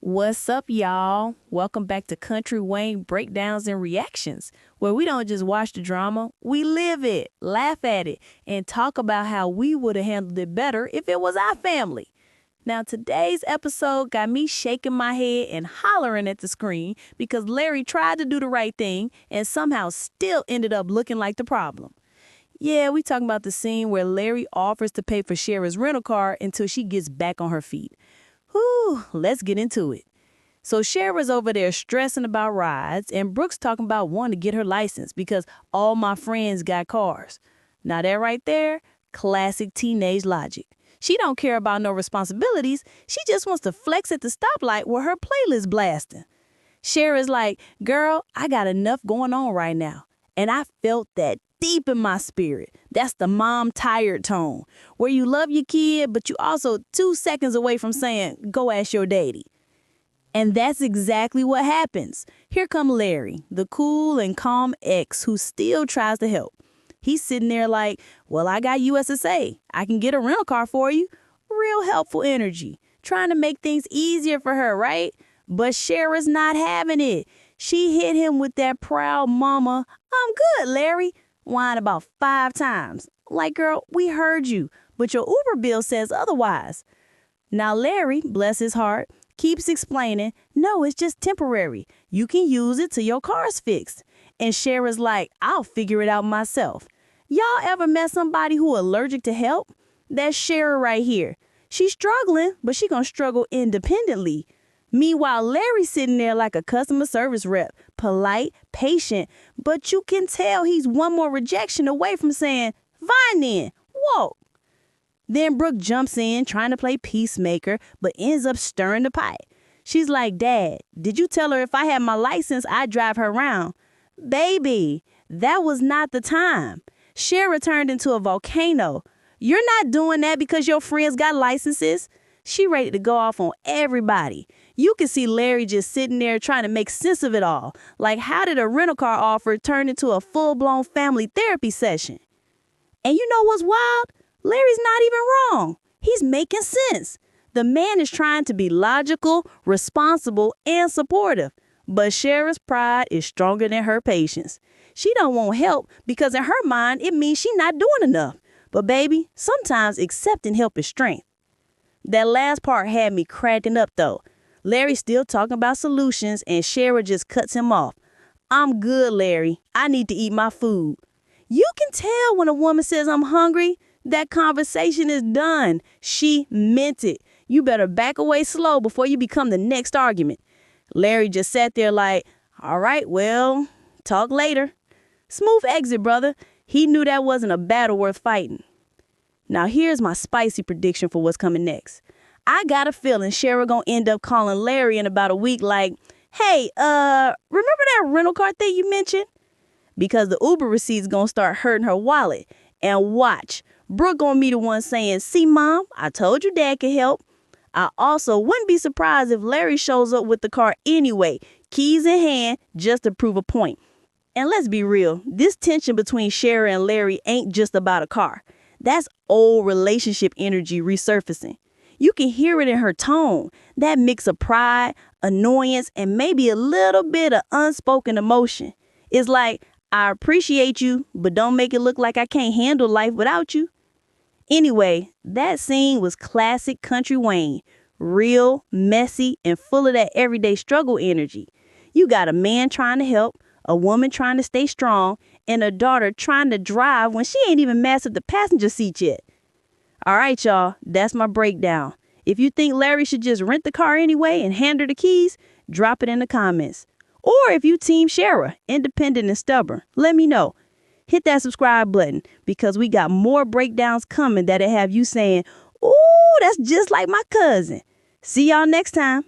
What's up, y'all? Welcome back to Country Wayne Breakdowns and Reactions, where we don't just watch the drama, we live it, laugh at it, and talk about how we would have handled it better if it was our family. Now, today's episode got me shaking my head and hollering at the screen because Larry tried to do the right thing and somehow still ended up looking like the problem. Yeah, we talking about the scene where Larry offers to pay for Sharra's rental car until she gets back on her feet. Whew, let's get into it. So Sharra's over there stressing about rides, and Brooke's talking about wanting to get her license because all my friends got cars. Now that right there, classic teenage logic. She don't care about no responsibilities. She just wants to flex at the stoplight where her playlist blasting. Sharra's like, girl, I got enough going on right now. And I felt that deep in my spirit. That's the mom tired tone, where you love your kid, but you also 2 seconds away from saying, go ask your daddy. And that's exactly what happens. Here come Larry, the cool and calm ex who still tries to help. He's sitting there like, well, I got USSA. I can get a rental car for you. Real helpful energy, trying to make things easier for her, right? But Sharra's not having it. She hit him with that proud mama, I'm good, Larry, whine about 5 times. Like, girl, we heard you, but your Uber bill says otherwise. Now Larry, bless his heart, keeps explaining, no, it's just temporary. You can use it till your car's fixed. And Sharra's like, I'll figure it out myself. Y'all ever met somebody who allergic to help? That's Sharra right here. She's struggling, but she gonna struggle independently. Meanwhile, Larry's sitting there like a customer service rep, polite, patient, but you can tell he's one more rejection away from saying, fine then, walk. Then Brooke jumps in trying to play peacemaker, but ends up stirring the pot. She's like, Dad, did you tell her if I had my license, I'd drive her around? Baby, that was not the time. Sharra turned into a volcano. You're not doing that because your friends got licenses. She ready to go off on everybody. You can see Larry just sitting there trying to make sense of it all. Like, how did a rental car offer turn into a full-blown family therapy session? And you know what's wild? Larry's not even wrong. He's making sense. The man is trying to be logical, responsible, and supportive. But Sharra's pride is stronger than her patience. She don't want help because in her mind, it means she's not doing enough. But baby, sometimes accepting help is strength. That last part had me cracking up though. Larry's still talking about solutions and Sharra just cuts him off. I'm good, Larry. I need to eat my food. You can tell when a woman says I'm hungry. That conversation is done. She meant it. You better back away slow before you become the next argument. Larry just sat there like, all right, well, talk later. Smooth exit, brother. He knew that wasn't a battle worth fighting. Now here's my spicy prediction for what's coming next. I got a feeling Sharra gonna end up calling Larry in about a week like, hey, remember that rental car thing you mentioned? Because the Uber receipt's gonna start hurting her wallet. And watch, Brooke gonna be the one saying, see, Mom, I told you Dad could help. I also wouldn't be surprised if Larry shows up with the car anyway, keys in hand, just to prove a point. And let's be real, this tension between Sharra and Larry ain't just about a car. That's old relationship energy resurfacing. You can hear it in her tone, that mix of pride, annoyance, and maybe a little bit of unspoken emotion. It's like, I appreciate you, but don't make it look like I can't handle life without you. Anyway, that scene was classic Country Wayne. Real, messy, and full of that everyday struggle energy. You got a man trying to help, a woman trying to stay strong, and a daughter trying to drive when she ain't even mastered the passenger seat yet. All right, y'all, that's my breakdown. If you think Larry should just rent the car anyway and hand her the keys, drop it in the comments. Or if you Team Sharra, independent and stubborn, let me know. Hit that subscribe button because we got more breakdowns coming that'll have you saying, ooh, that's just like my cousin. See y'all next time.